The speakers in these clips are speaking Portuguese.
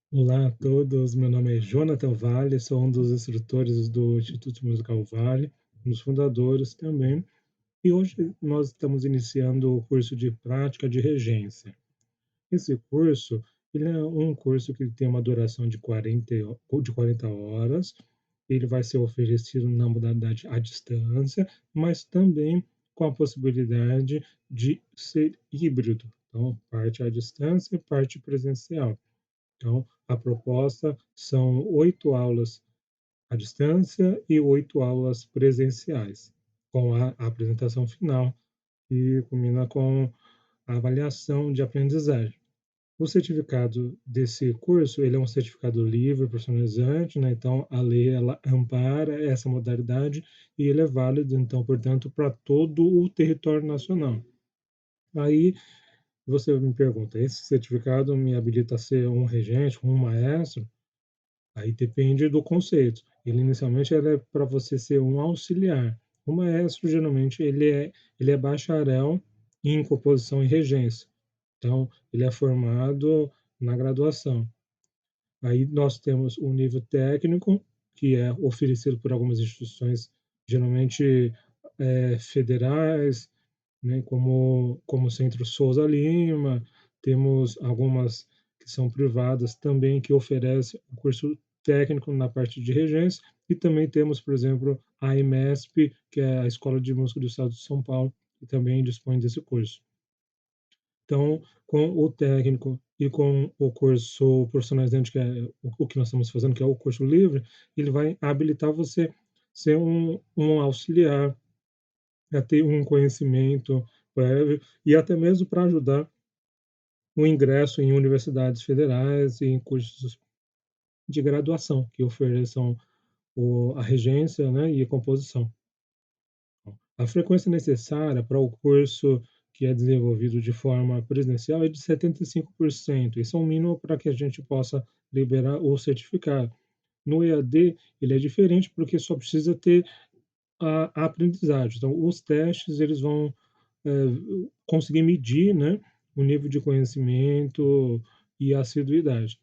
Olá a todos, meu nome é Jonathan Vale, sou um dos instrutores do Instituto Musical Vale, um dos fundadores também, e hoje nós estamos iniciando o curso de prática de regência. Esse curso, ele é um curso que tem uma duração de 40 horas, ele vai ser oferecido na modalidade à distância, mas também com a possibilidade de ser híbrido, então parte à distância e parte presencial. Então, a proposta são 8 aulas à distância e 8 aulas presenciais, com a apresentação final, que culmina com a avaliação de aprendizagem. O certificado desse curso, ele é um certificado livre, personalizante, né, então a lei ela ampara essa modalidade e ele é válido, então, portanto, para todo o território nacional. Aí você me pergunta: "Esse certificado me habilita a ser um regente, um maestro?" Aí depende do conceito. Ele inicialmente era para você ser um auxiliar. O maestro geralmente ele é bacharel em composição e regência. Então, ele é formado na graduação. Aí nós temos o nível técnico, que é oferecido por algumas instituições, geralmente federais, né, como o Centro Souza Lima, temos algumas que são privadas também que oferecem o curso técnico na parte de regência, e também temos, por exemplo, a EMESP, que é a Escola de Música do Estado de São Paulo, que também dispõe desse curso. Então, com o técnico e com o curso profissionalizante, que é o que nós estamos fazendo, que é o curso livre, ele vai habilitar você ser um auxiliar, a ter um conhecimento prévio e até mesmo para ajudar o ingresso em universidades federais e em cursos de graduação que ofereçam a regência, né, e a composição. A frequência necessária para o curso que é desenvolvido de forma presencial é de 75%. Isso é um mínimo para que a gente possa liberar o certificado. No EAD, ele é diferente porque só precisa ter a aprendizagem. Então, os testes eles vão conseguir medir, né, o nível de conhecimento e assiduidade.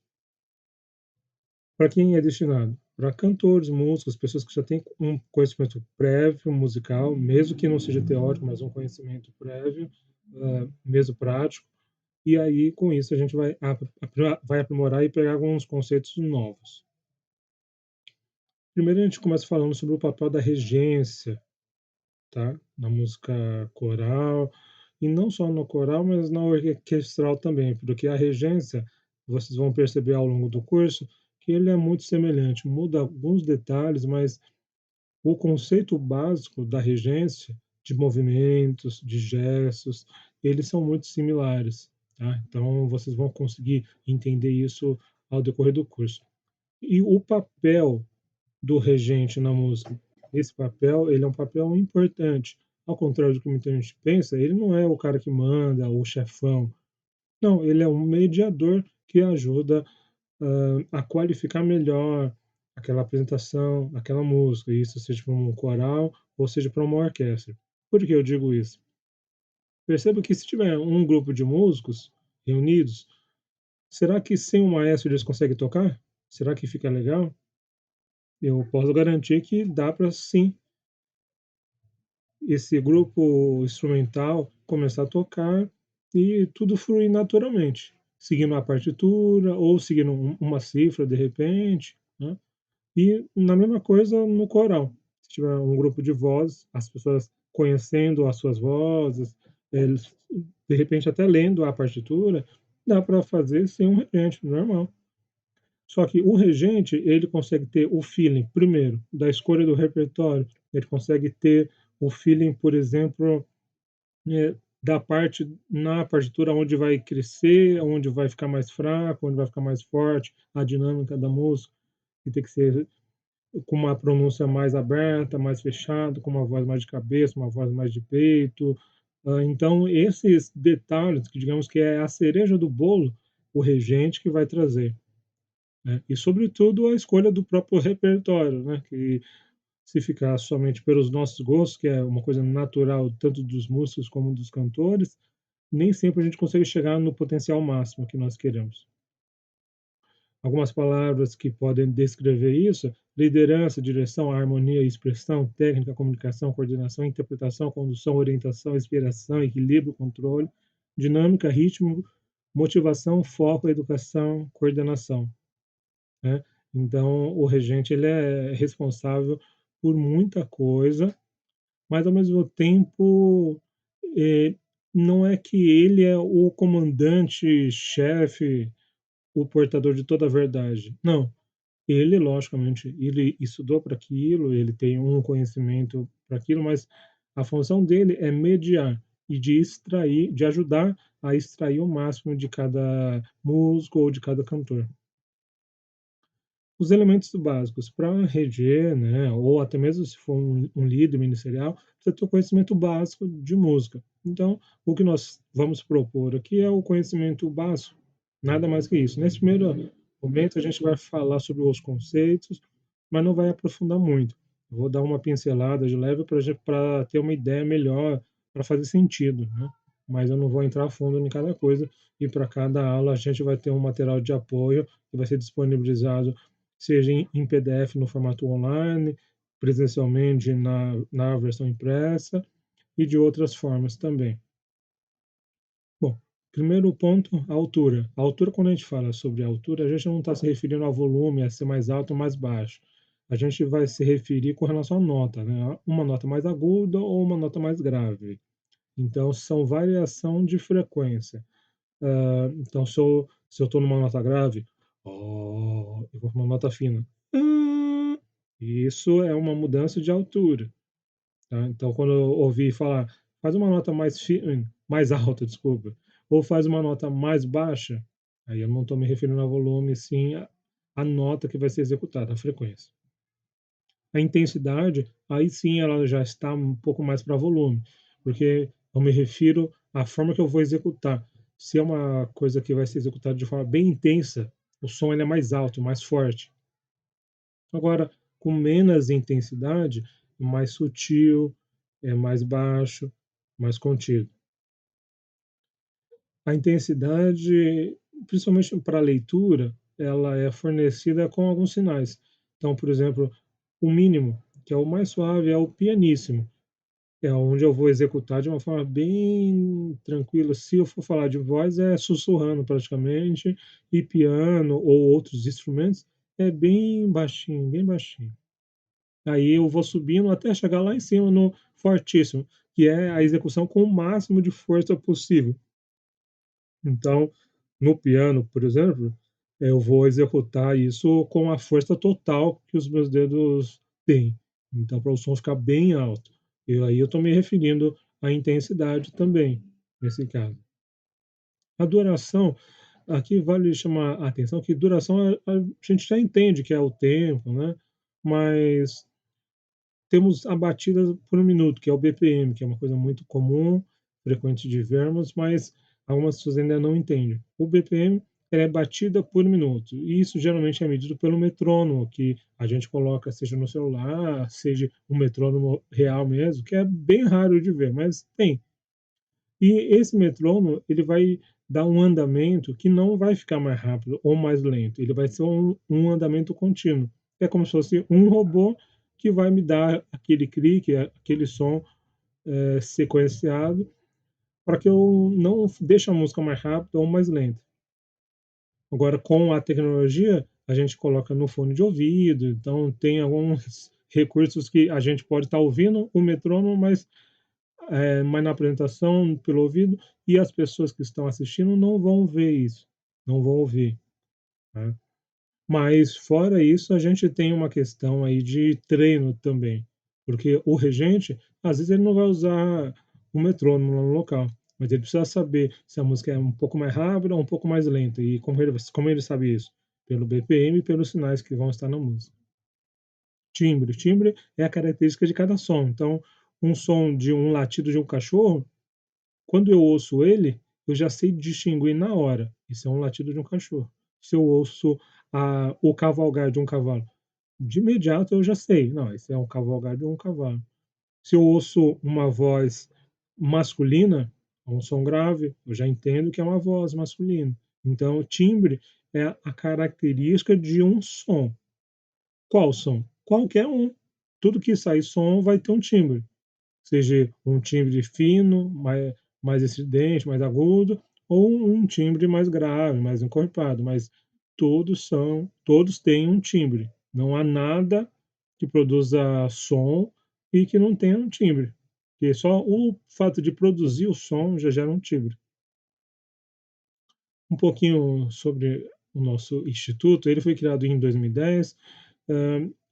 Para quem é destinado? Para cantores, músicos, pessoas que já têm um conhecimento prévio musical, mesmo que não seja teórico, mas um conhecimento prévio, mesmo prático, e aí com isso a gente vai aprimorar e pegar alguns conceitos novos. Primeiro a gente começa falando sobre o papel da regência, tá, na música coral, e não só no coral, mas na orquestral também, porque a regência, vocês vão perceber ao longo do curso, que ele é muito semelhante, muda alguns detalhes, mas o conceito básico da regência, de movimentos, de gestos, eles são muito similares, tá? Então vocês vão conseguir entender isso ao decorrer do curso. E o papel do regente na música. Esse papel, ele é um papel importante. Ao contrário do que muita gente pensa, ele não é o cara que manda, o chefão. Não, ele é um mediador que ajuda a qualificar melhor aquela apresentação, aquela música, isso seja para um coral ou seja para uma orquestra. Por que eu digo isso? Perceba que se tiver um grupo de músicos reunidos, será que sem um maestro eles conseguem tocar? Será que fica legal? Eu posso garantir que dá para sim esse grupo instrumental começar a tocar e tudo fluir naturalmente, seguindo a partitura ou seguindo uma cifra de repente, né? E na mesma coisa no coral. Se tiver um grupo de vozes, as pessoas conhecendo as suas vozes, eles de repente até lendo a partitura, dá para fazer sem um regente, normal. Só que o regente, ele consegue ter o feeling, primeiro, da escolha do repertório, ele consegue ter o feeling, por exemplo, da parte na partitura onde vai crescer, onde vai ficar mais fraco, onde vai ficar mais forte, a dinâmica da música, que tem que ser com uma pronúncia mais aberta, mais fechada, com uma voz mais de cabeça, uma voz mais de peito. Então esses detalhes, que digamos que é a cereja do bolo, o regente que vai trazer, né. E sobretudo a escolha do próprio repertório, né, que se ficar somente pelos nossos gostos, que é uma coisa natural tanto dos músicos como dos cantores, nem sempre a gente consegue chegar no potencial máximo que nós queremos. Algumas palavras que podem descrever isso: liderança, direção, harmonia, expressão, técnica, comunicação, coordenação, interpretação, condução, orientação, inspiração, equilíbrio, controle, dinâmica, ritmo, motivação, foco, educação, coordenação, né. Então o regente ele é responsável por muita coisa, mas ao mesmo tempo, eh, não é que ele é o comandante, chefe, o portador de toda a verdade. Não, ele logicamente, ele estudou para aquilo, ele tem um conhecimento para aquilo, mas a função dele é mediar e de extrair, de ajudar a extrair o máximo de cada músico ou de cada cantor. Os elementos básicos para reger, né, ou até mesmo se for um líder ministerial, precisa ter o conhecimento básico de música. Então, o que nós vamos propor aqui é o conhecimento básico, nada mais que isso. Nesse primeiro momento, a gente vai falar sobre os conceitos, mas não vai aprofundar muito. Eu vou dar uma pincelada de leve para ter uma ideia melhor, para fazer sentido, né? Mas eu não vou entrar a fundo em cada coisa, e para cada aula a gente vai ter um material de apoio que vai ser disponibilizado, seja em PDF no formato online, presencialmente na versão impressa e de outras formas também. Bom, primeiro ponto, a altura. A altura, quando a gente fala sobre a altura, a gente não está se referindo ao volume, a ser mais alto ou mais baixo. A gente vai se referir com relação à nota, né? Uma nota mais aguda ou uma nota mais grave. Então, são variação de frequência. Então, se eu estou numa nota grave, ó, eu vou para uma nota fina. Ah, isso é uma mudança de altura, tá? Então, quando eu ouvi falar, faz uma nota mais alta, desculpa, ou faz uma nota mais baixa, aí eu não estou me referindo ao volume, sim a nota que vai ser executada, a frequência. A intensidade, aí sim ela já está um pouco mais para volume, porque eu me refiro à forma que eu vou executar. Se é uma coisa que vai ser executada de forma bem intensa, o som ele é mais alto, mais forte. Agora, com menos intensidade, mais sutil, é mais baixo, mais contido. A intensidade, principalmente para a leitura, ela é fornecida com alguns sinais. Então, por exemplo, o mínimo, que é o mais suave, é o pianíssimo. É onde eu vou executar de uma forma bem tranquila. Se eu for falar de voz, é sussurrando praticamente, e piano ou outros instrumentos é bem baixinho, bem baixinho. Aí eu vou subindo até chegar lá em cima no fortíssimo, que é a execução com o máximo de força possível. Então, no piano, por exemplo, eu vou executar isso com a força total que os meus dedos têm. Então, para o som ficar bem alto. E aí eu estou me referindo à intensidade também, nesse caso. A duração, aqui vale chamar a atenção que duração a gente já entende que é o tempo, né? Mas temos a batida por um minuto, que é o BPM, que é uma coisa muito comum, frequente de vermos, mas algumas pessoas ainda não entendem. O BPM é batida por minuto, e isso geralmente é medido pelo metrônomo, que a gente coloca, seja no celular, seja um metrônomo real mesmo, que é bem raro de ver, mas tem. E esse metrônomo, ele vai dar um andamento que não vai ficar mais rápido ou mais lento, ele vai ser um andamento contínuo. É como se fosse um robô que vai me dar aquele clique, aquele som, sequenciado, para que eu não deixe a música mais rápida ou mais lenta. Agora, com a tecnologia, a gente coloca no fone de ouvido, então tem alguns recursos que a gente pode estar ouvindo o metrônomo, mas na apresentação pelo ouvido, e as pessoas que estão assistindo não vão ver isso, não vão ouvir, né. Mas fora isso, a gente tem uma questão aí de treino também, porque o regente, às vezes ele não vai usar o metrônomo lá no local, mas ele precisa saber se a música é um pouco mais rápida ou um pouco mais lenta, e como ele sabe isso? Pelo BPM e pelos sinais que vão estar na música. Timbre é a característica de cada som, então um som de um latido de um cachorro, quando eu ouço ele, eu já sei distinguir na hora, isso é um latido de um cachorro. Se eu ouço o cavalgar de um cavalo, de imediato eu já sei, não, esse é um cavalgar de um cavalo. Se eu ouço uma voz masculina, um som grave, eu já entendo que é uma voz masculina. Então, o timbre é a característica de um som. Qual som? Qualquer um. Tudo que sai som vai ter um timbre, seja um timbre fino, mais estridente, mais agudo, ou um timbre mais grave, mais encorpado, mas todos têm um timbre. Não há nada que produza som e que não tenha um timbre, porque só o fato de produzir o som já gera um timbre. Um pouquinho sobre o nosso instituto, ele foi criado em 2010,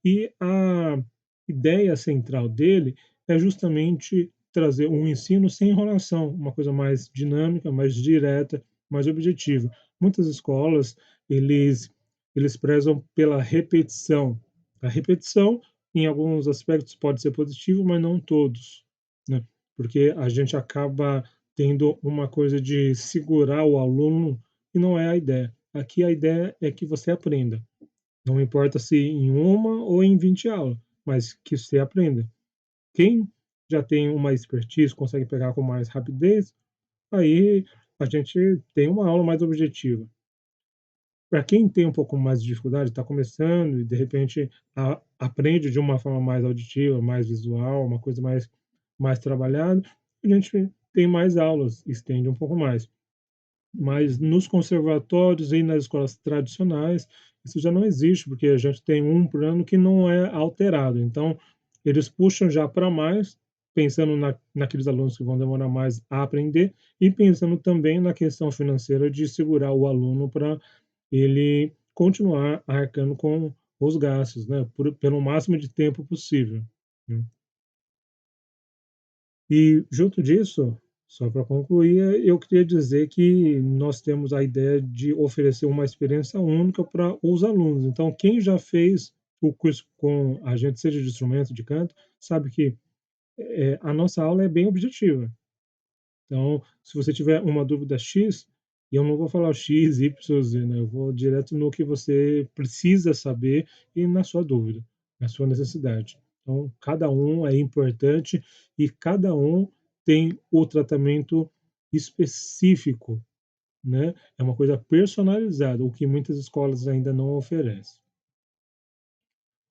e a ideia central dele é justamente trazer um ensino sem enrolação, uma coisa mais dinâmica, mais direta, mais objetiva. Muitas escolas, eles eles prezam pela repetição. A repetição, em alguns aspectos, pode ser positivo, mas não todos, né, porque a gente acaba tendo uma coisa de segurar o aluno, e não é a ideia. Aqui a ideia é que você aprenda. Não importa se em uma ou em 20 aulas, mas que você aprenda. Quem já tem uma expertise, consegue pegar com mais rapidez, aí a gente tem uma aula mais objetiva. Para quem tem um pouco mais de dificuldade, está começando e de repente aprende de uma forma mais auditiva, mais visual, uma coisa mais trabalhada, a gente tem mais aulas, estende um pouco mais. Mas nos conservatórios e nas escolas tradicionais, isso já não existe, porque a gente tem um plano que não é alterado. Então, eles puxam já para mais, pensando naqueles alunos que vão demorar mais a aprender e pensando também na questão financeira de segurar o aluno para ele continuar arcando com os gastos, né, pelo máximo de tempo possível, né. E junto disso, só para concluir, eu queria dizer que nós temos a ideia de oferecer uma experiência única para os alunos. Então, quem já fez o curso com a gente, seja de instrumento, de canto, sabe que a nossa aula é bem objetiva. Então, se você tiver uma dúvida X, eu não vou falar X, Y, Z, né? Eu vou direto no que você precisa saber e na sua dúvida, na sua necessidade. Então, cada um é importante e cada um tem o tratamento específico, né? É uma coisa personalizada, o que muitas escolas ainda não oferecem.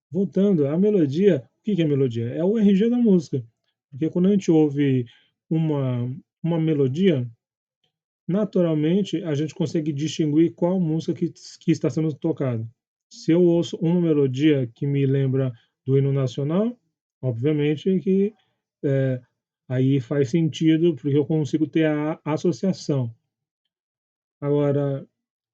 Voltando, a melodia, o que que é melodia? É o RG da música, porque quando a gente ouve uma melodia, naturalmente, a gente consegue distinguir qual música que está sendo tocada. Se eu ouço uma melodia que me lembra do hino nacional, obviamente que eh, aí faz sentido, porque eu consigo ter a associação. Agora,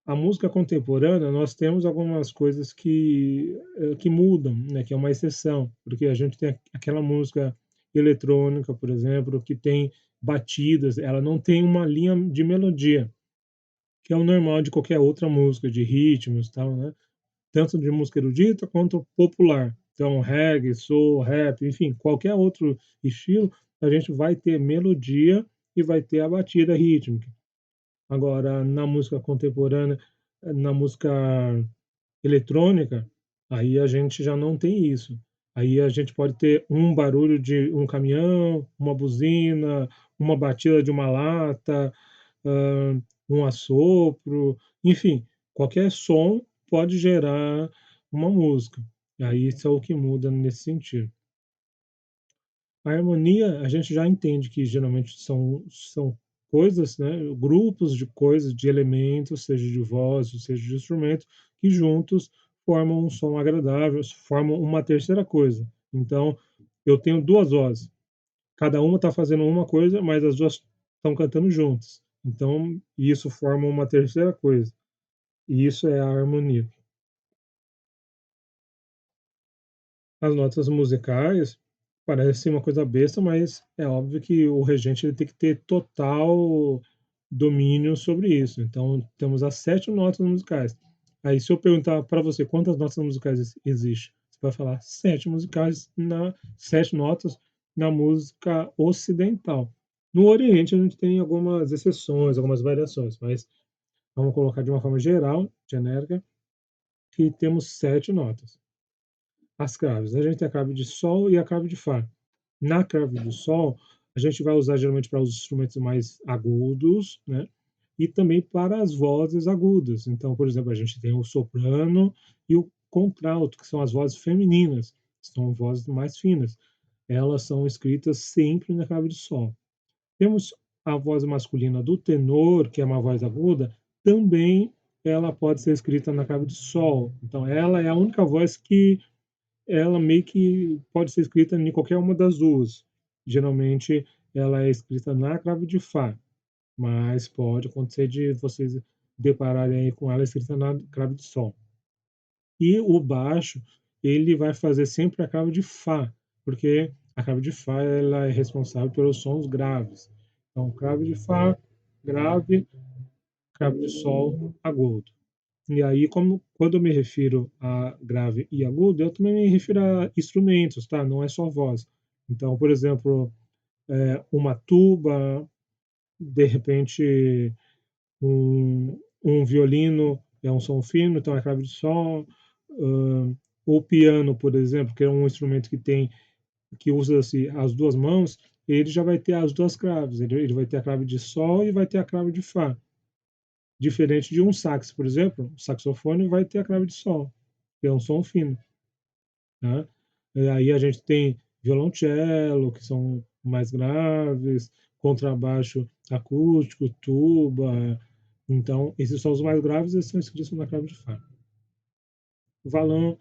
a música contemporânea, nós temos algumas coisas que mudam, né, que é uma exceção, porque a gente tem aquela música eletrônica, por exemplo, que tem batidas, ela não tem uma linha de melodia, que é o normal de qualquer outra música, de ritmos, tal, né? Tanto de música erudita quanto popular. Então, reggae, soul, rap, enfim, qualquer outro estilo, a gente vai ter melodia e vai ter a batida rítmica. Agora, na música contemporânea, na música eletrônica, aí a gente já não tem isso. Aí a gente pode ter um barulho de um caminhão, uma buzina, uma batida de uma lata, um assopro, enfim, qualquer som pode gerar uma música. E aí isso é o que muda nesse sentido. A harmonia, a gente já entende que geralmente são coisas, né, grupos de coisas, de elementos, seja de voz, seja de instrumento, que juntos formam um som agradável, formam uma terceira coisa. Então, eu tenho 2 vozes, cada uma está fazendo uma coisa, mas as 2 estão cantando juntas. Então, isso forma uma terceira coisa, e isso é a harmonia. As notas musicais parece uma coisa besta, mas é óbvio que o regente ele tem que ter total domínio sobre isso. Então, temos as 7 notas musicais. Aí, se eu perguntar para você quantas notas musicais existem, você vai falar 7 musicais 7 notas na música ocidental. No Oriente, a gente tem algumas exceções, algumas variações, mas vamos colocar de uma forma geral, genérica, que temos 7 notas. As claves. A gente tem a clave de sol e a clave de fá. Na clave do sol, a gente vai usar geralmente para os instrumentos mais agudos, né? e também para as vozes agudas. Então, por exemplo, a gente tem o soprano e o contralto, que são as vozes femininas, que são vozes mais finas. Elas são escritas sempre na clave de sol. Temos a voz masculina do tenor, que é uma voz aguda, também ela pode ser escrita na clave de sol. Então, ela é a única voz que ela meio que pode ser escrita em qualquer uma das duas. Geralmente, ela é escrita na clave de fá, mas pode acontecer de vocês depararem aí com ela escrita na clave de sol. E o baixo, ele vai fazer sempre a clave de fá, porque a clave de fá ela é responsável pelos sons graves. Então, clave de fá, grave, clave de sol, agudo. E aí, como quando eu me refiro a grave e agudo, eu também me refiro a instrumentos, tá? Não é só voz. Então, por exemplo, uma tuba, de repente um violino é um som fino, então é clave de sol. O piano, por exemplo, que é um instrumento que usa-se as duas mãos, ele já vai ter as duas claves. Ele vai ter a clave de sol e vai ter a clave de fá. Diferente de um sax, por exemplo, o saxofone vai ter a clave de sol, que é um som fino, né? E aí a gente tem violoncelo, que são mais graves, contrabaixo acústico, tuba. Então, esses são os mais graves, eles são escritos na clave de fá. Valão,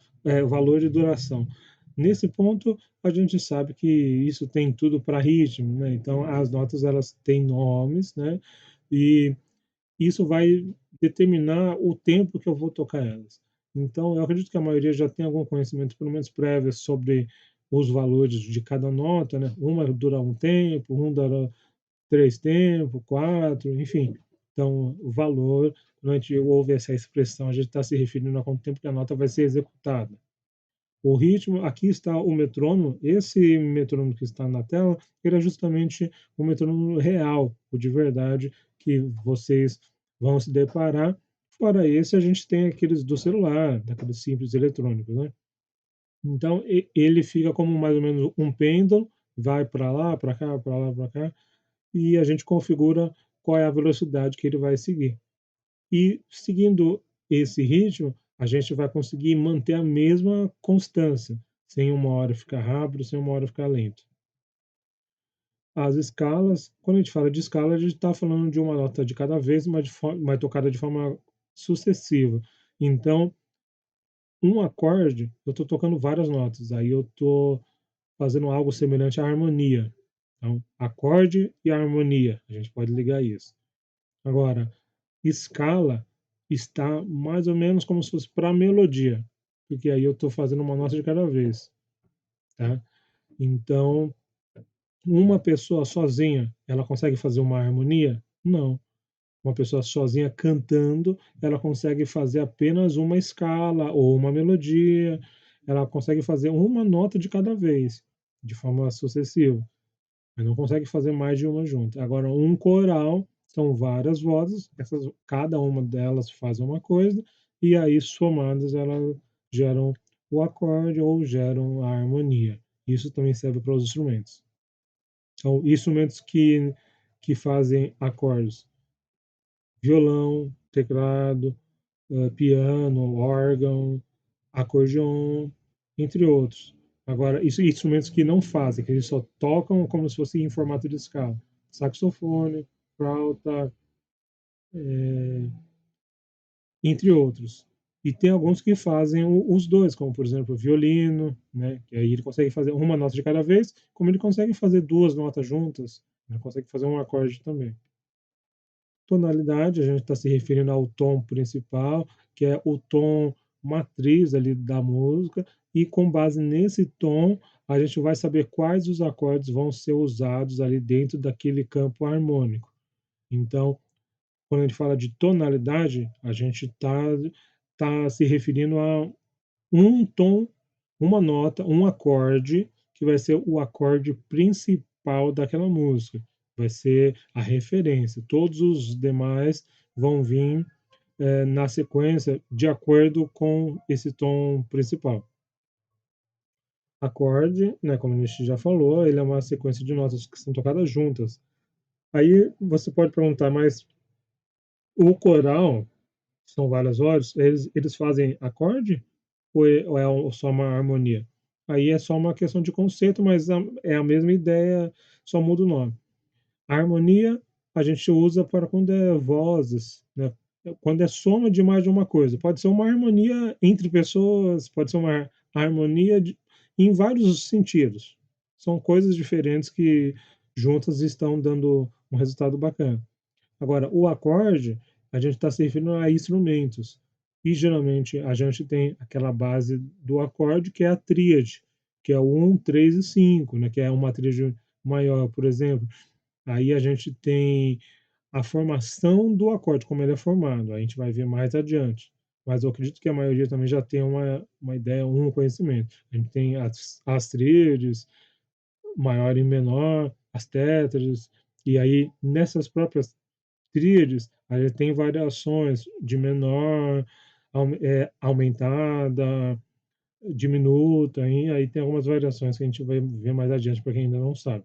valor de duração. Nesse ponto, a gente sabe que isso tem tudo para ritmo, né? Então, as notas elas têm nomes, né? E isso vai determinar o tempo que eu vou tocar elas. Então, eu acredito que a maioria já tem algum conhecimento, pelo menos prévio, sobre os valores de cada nota, né? Uma dura um tempo, um dura 3 tempos, 4, enfim. Então, o valor, quando a gente ouve essa expressão, a gente está se referindo a quanto tempo que a nota vai ser executada. O ritmo, aqui está o metrônomo, esse metrônomo que está na tela, ele é justamente o metrônomo real, o de verdade, que vocês vão se deparar. Fora esse, a gente tem aqueles do celular, daqueles simples eletrônicos, né? Então, ele fica como mais ou menos um pêndulo, vai para lá, para cá, para lá, para cá, e a gente configura qual é a velocidade que ele vai seguir. E seguindo esse ritmo, a gente vai conseguir manter a mesma constância, sem uma hora ficar rápido, sem uma hora ficar lento. As escalas, quando a gente fala de escala, a gente está falando de uma nota de cada vez, mas tocada de forma sucessiva. Então, um acorde, eu estou tocando várias notas, aí eu estou fazendo algo semelhante à harmonia. Então, acorde e harmonia, a gente pode ligar isso. Agora, escala está mais ou menos como se fosse para melodia, porque aí eu estou fazendo uma nota de cada vez, tá? Então, uma pessoa sozinha, ela consegue fazer uma harmonia? Não. Uma pessoa sozinha cantando, ela consegue fazer apenas uma escala ou uma melodia, ela consegue fazer uma nota de cada vez, de forma sucessiva, mas não consegue fazer mais de uma junta. Agora, um coral são várias vozes, cada uma delas faz uma coisa, e aí somadas elas geram o acorde ou geram a harmonia. Isso também serve para os instrumentos. Então, instrumentos que fazem acordes: violão, teclado, piano, órgão, acordeon, entre outros. Agora, isso instrumentos que não fazem, que eles só tocam como se fosse em formato de escala. Saxofone, flauta, entre outros. E tem alguns que fazem os dois, como por exemplo o violino, né? Que aí ele consegue fazer uma nota de cada vez, como ele consegue fazer duas notas juntas, ele consegue fazer um acorde também. Tonalidade, a gente está se referindo ao tom principal, que é o tom matriz ali da música, e com base nesse tom, a gente vai saber quais os acordes vão ser usados ali dentro daquele campo harmônico. Então, quando a gente fala de tonalidade, a gente tá se referindo a um tom, uma nota, um acorde, que vai ser o acorde principal daquela música. Vai ser a referência. Todos os demais vão vir na sequência de acordo com esse tom principal. Acorde, né, como a gente já falou, ele é uma sequência de notas que são tocadas juntas. Aí você pode perguntar, mas O coral, são várias vozes, eles fazem acorde ou é só uma harmonia? Aí é só uma questão de conceito, mas é a mesma ideia, só muda o nome. A harmonia a gente usa para quando é vozes, né, quando é soma de mais de uma coisa. Pode ser uma harmonia entre pessoas, pode ser uma harmonia em vários sentidos. São coisas diferentes que juntas estão dando um resultado bacana. Agora, o acorde, a gente está se referindo a instrumentos. E geralmente a gente tem aquela base do acorde que é a tríade, que é o 1, 3 e 5, né, que é uma tríade maior, por exemplo. Aí a gente tem a formação do acorde, como ele é formado, a gente vai ver mais adiante. Mas eu acredito que a maioria também já tem uma ideia, um conhecimento. A gente tem as tríades, maior e menor, as tétrades, e aí nessas próprias tríades, a gente tem variações de menor, aumentada, diminuta, e aí tem algumas variações que a gente vai ver mais adiante para quem ainda não sabe.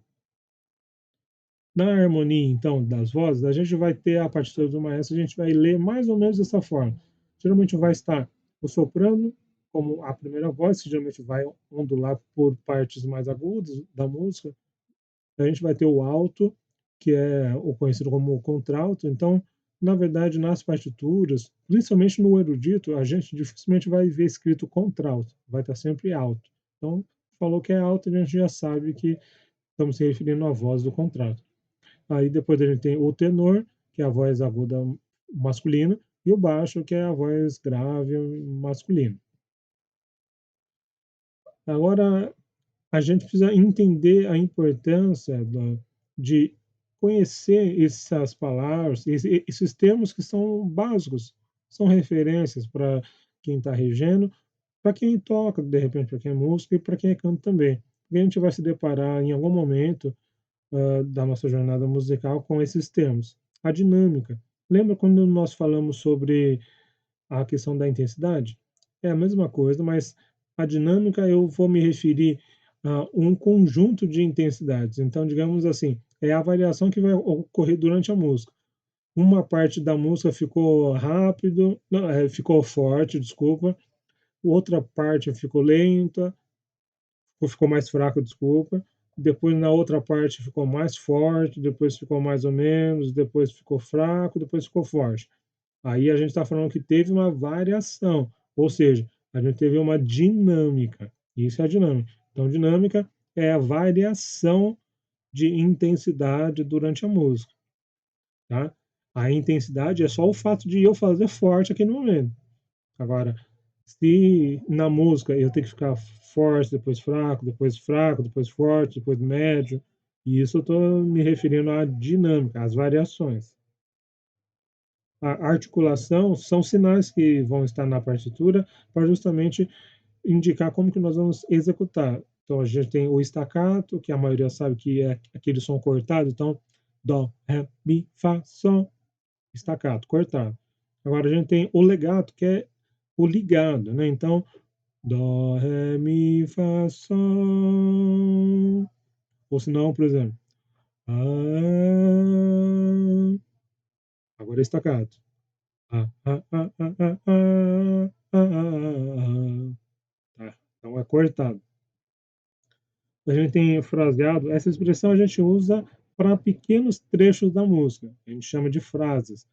Na harmonia, então, das vozes, a gente vai ter a partitura do maestro, a gente vai ler mais ou menos dessa forma. Geralmente vai estar o soprano como a primeira voz, que geralmente vai ondular por partes mais agudas da música. A gente vai ter o alto, que é o conhecido como contralto. Então, na verdade, nas partituras, principalmente no erudito, a gente dificilmente vai ver escrito contralto, vai estar sempre alto. Então, falou que é alto, a gente já sabe que estamos se referindo à voz do contralto. Aí depois a gente tem o tenor, que é a voz aguda masculina, e o baixo, que é a voz grave masculina. Agora, a gente precisa entender a importância de conhecer essas palavras, esses termos que são básicos, são referências para quem está regendo, para quem toca, de repente, para quem é músico e para quem é canto também. Porque a gente vai se deparar em algum momento da nossa jornada musical com esses termos. A dinâmica. Lembra quando nós falamos sobre a questão da intensidade? É a mesma coisa, mas a dinâmica eu vou me referir a um conjunto de intensidades. Então, digamos assim, é a variação que vai ocorrer durante a música. Uma parte da música ficou rápido, não, ficou forte, desculpa. Outra parte ficou lenta, ou ficou mais fraco, desculpa. Depois na outra parte ficou mais forte, depois ficou mais ou menos, depois ficou fraco, depois ficou forte. Aí a gente está falando que teve uma variação, ou seja, a gente teve uma dinâmica. Isso é a dinâmica. Então, dinâmica é a variação de intensidade durante a música, tá? A intensidade é só o fato de eu fazer forte aqui no momento. Agora, se na música eu tenho que ficar forte, depois fraco, depois forte, depois médio, e isso eu estou me referindo à dinâmica, às variações. A articulação são sinais que vão estar na partitura para justamente indicar como que nós vamos executar. Então a gente tem o staccato, que a maioria sabe que é aquele som cortado, então dó, ré, mi, fá, sol, staccato, cortado. Agora a gente tem o legato, que é o ligado, né? Então dó, ré, mi, fá, sol. Ou se não, por exemplo, ah, agora é staccato. Ah, ah, ah, ah, ah, ah, ah, ah, tá. Então é cortado. A gente tem fraseado, essa expressão a gente usa para pequenos trechos da música. A gente chama de frases.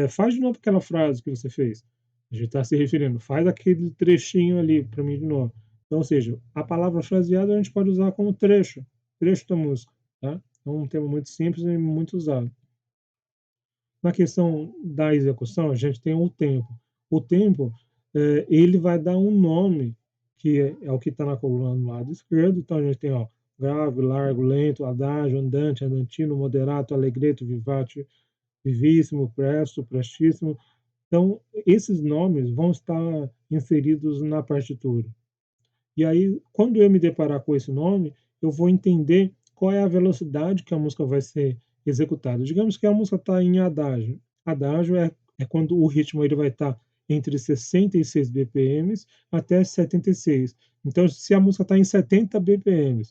Faz de novo aquela frase que você fez. A gente está se referindo. Faz aquele trechinho ali para mim de novo. Então, ou seja, a palavra fraseado a gente pode usar como trecho, trecho da música, tá? É um termo muito simples e muito usado. Na questão da execução, a gente tem o tempo. O tempo, ele vai dar um nome, que é o que está na coluna do lado esquerdo. Então, a gente tem ó, grave, largo, lento, adágio, andante, andantino, moderato, allegretto, vivace, vivíssimo, presto, prestíssimo. Então, esses nomes vão estar inseridos na partitura. E aí, quando eu me deparar com esse nome, eu vou entender qual é a velocidade que a música vai ser executada. Digamos que a música está em adágio. Adágio é quando o ritmo ele vai estar entre 66 BPM até 76. Então, se a música está em 70 BPM,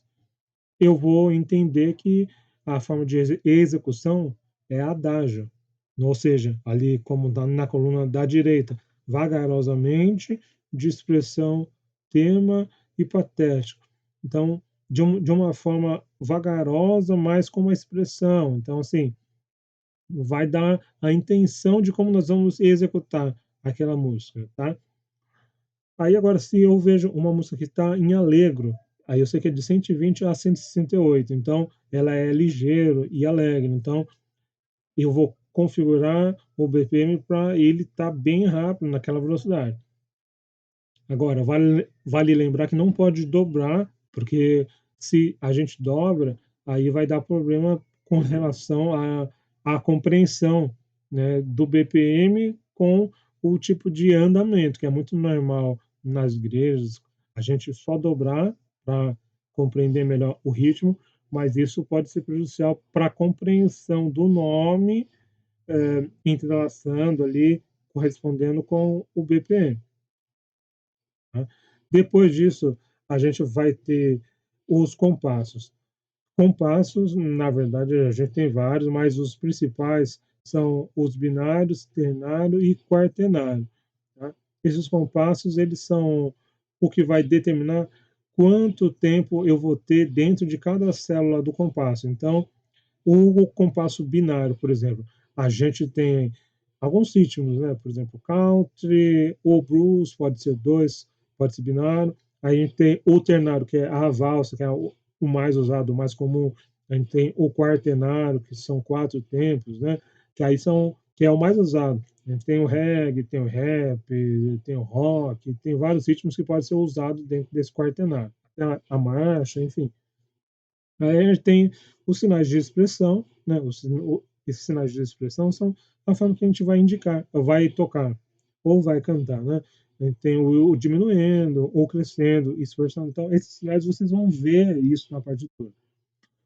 eu vou entender que a forma de execução é adágio. ou seja, ali como está na coluna da direita, vagarosamente, de expressão, tema e patético. Então, de uma forma vagarosa, mas com uma expressão. Então, assim, vai dar a intenção de como nós vamos executar aquela música, tá? Aí agora, se eu vejo uma música que está em allegro, aí eu sei que é de 120 a 168, então ela é ligeiro e alegre. Então eu vou configurar o BPM para ele estar bem rápido naquela velocidade. Agora, vale lembrar que não pode dobrar, porque se a gente dobra, aí vai dar problema com relação à compreensão, né, do BPM com o tipo de andamento, que é muito normal nas igrejas, a gente só dobrar para compreender melhor o ritmo, mas isso pode ser prejudicial para a compreensão do nome, entrelaçando ali, correspondendo com o BPM. Tá? Depois disso, a gente vai ter os compassos. Compassos, na verdade, a gente tem vários, mas os principais são os binários, ternário e quaternário. Tá? Esses compassos, eles são o que vai determinar quanto tempo eu vou ter dentro de cada célula do compasso. Então, o compasso binário, por exemplo, a gente tem alguns ritmos, né? Por exemplo, country ou blues, pode ser dois, pode ser binário. A gente tem o ternário, que é a valsa, que é o mais usado, o mais comum. A gente tem o quaternário, que são quatro tempos, né? Que aí são, que é o mais usado. A gente tem o reggae, tem o rap, tem o rock, tem vários ritmos que podem ser usados dentro desse quaternário. A marcha, enfim. Aí a gente tem os sinais de expressão, né? Esses sinais de expressão são a forma que a gente vai indicar, vai tocar ou vai cantar, né? A gente tem o diminuendo, ou crescendo, expressão. Então, esses sinais vocês vão ver isso na partitura.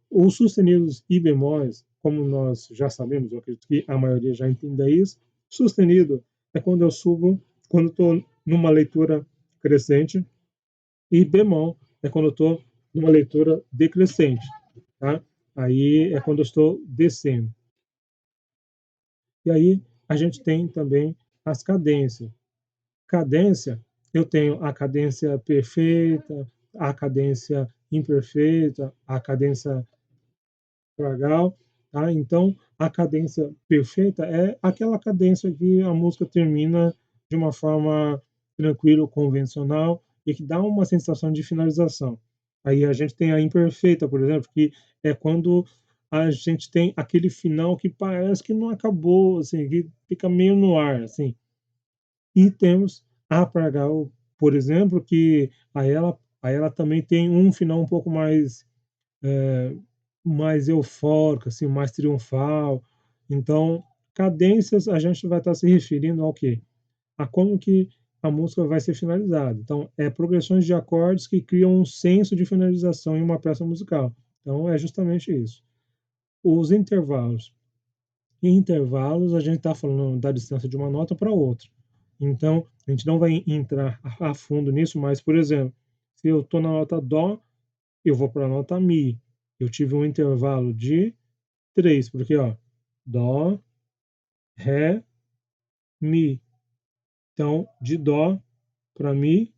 Os sustenidos e bemóis, como nós já sabemos, eu acredito que a maioria já entenda isso. Sustenido é quando eu subo, quando estou numa leitura crescente, e bemol é quando eu estou numa leitura decrescente, tá? Aí é quando eu estou descendo. E aí a gente tem também as cadências. Cadência, eu tenho a cadência perfeita, a cadência imperfeita, a cadência vagal, tá? Então, a cadência perfeita é aquela cadência que a música termina de uma forma tranquila, convencional e que dá uma sensação de finalização. Aí a gente tem a imperfeita, por exemplo, que é quando a gente tem aquele final que parece que não acabou, assim, que fica meio no ar, assim. E temos a Pragal, por exemplo, que a ela também tem um final um pouco eh, mais eufórico, assim, mais triunfal. Então, cadências a gente vai estar se referindo ao quê? A como que a música vai ser finalizada. Então, é progressões de acordes que criam um senso de finalização em uma peça musical. Então, é justamente isso. Os intervalos. Em intervalos, a gente está falando da distância de uma nota para outra. Então, a gente não vai entrar a fundo nisso, mas, por exemplo, se eu estou na nota Dó, eu vou para a nota Mi. Eu tive um intervalo de 3, porque, ó, Dó, Ré, Mi. Então, de Dó para Mi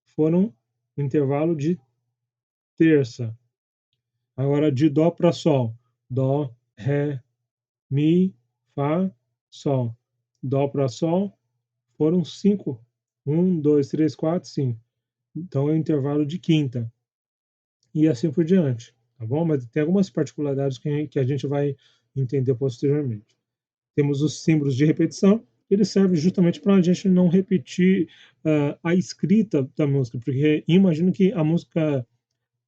foram um intervalo de terça. Agora, de Dó para Sol. Dó, Ré, Mi, Fá, Sol. Dó para Sol foram 5. 1, 2, 3, 4, 5. Então, é um intervalo de quinta. E assim por diante, tá bom? Mas tem algumas particularidades que a gente vai entender posteriormente. Temos os símbolos de repetição, eles servem justamente para a gente não repetir a escrita da música, porque imagino que a música,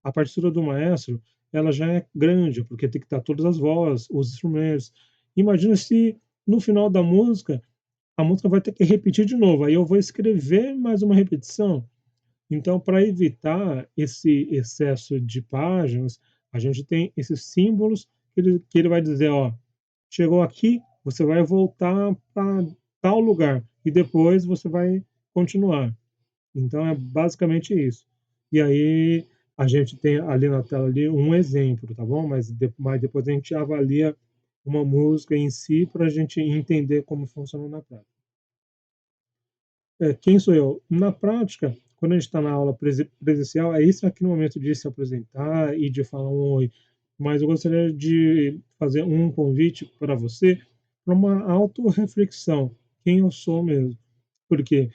a partitura do maestro, ela já é grande, porque tem que estar todas as vozes, os instrumentos. Imagina se no final da música, a música vai ter que repetir de novo, aí eu vou escrever mais uma repetição. Então, para evitar esse excesso de páginas, a gente tem esses símbolos que ele vai dizer, ó, chegou aqui, você vai voltar para tal lugar e depois você vai continuar. Então é basicamente isso. E aí a gente tem ali na tela ali um exemplo, tá bom? Mas depois a gente avalia uma música em si para a gente entender como funciona na prática. Quem sou eu? Na prática, quando a gente está na aula presencial, é isso aqui no momento de se apresentar e de falar um oi, mas eu gostaria de fazer um convite para você para uma autorreflexão, quem eu sou mesmo. Porque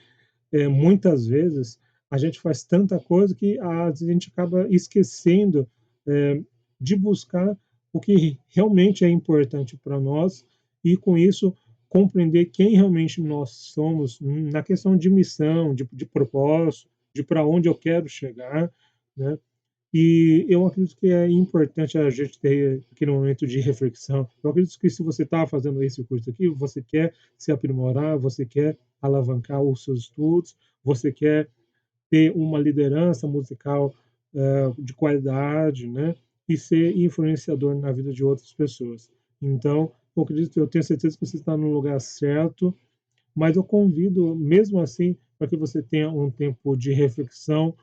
muitas vezes a gente faz tanta coisa que às vezes a gente acaba esquecendo de buscar o que realmente é importante para nós e com isso compreender quem realmente nós somos na questão de missão, de propósito, de para onde eu quero chegar, né? E eu acredito que é importante a gente ter aquele momento de reflexão. Eu acredito que se você está fazendo esse curso aqui, você quer se aprimorar, você quer alavancar os seus estudos, você quer ter uma liderança musical de qualidade, né? E ser influenciador na vida de outras pessoas. Então, eu acredito, eu tenho certeza que você está no lugar certo, mas eu convido, mesmo assim, para que você tenha um tempo de reflexão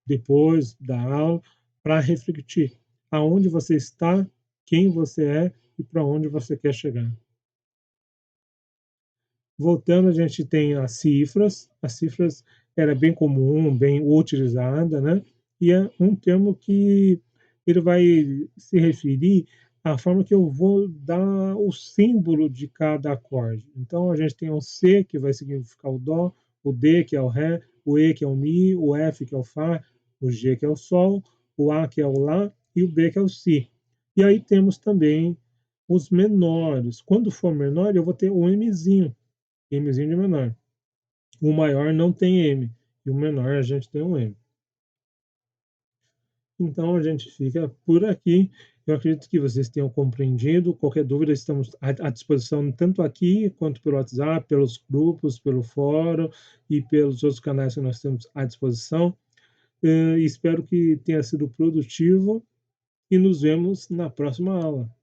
depois da aula, para refletir aonde você está, quem você é e para onde você quer chegar. Voltando, a gente tem as cifras era bem comum, bem utilizada, né? E é um termo que ele vai se referir à forma que eu vou dar o símbolo de cada acorde. Então, a gente tem o C, que vai significar o Dó, o D, que é o Ré, o E, que é o Mi, o F, que é o Fá, o G, que é o Sol, o A, que é o Lá, e o B, que é o Si. E aí temos também os menores. Quando for menor, eu vou ter o Mzinho, Mzinho de menor. O maior não tem M, e o menor a gente tem um M. Então a gente fica por aqui. Eu acredito que vocês tenham compreendido. Qualquer dúvida, estamos à disposição tanto aqui quanto pelo WhatsApp, pelos grupos, pelo fórum e pelos outros canais que nós temos à disposição. Espero que tenha sido produtivo e nos vemos na próxima aula.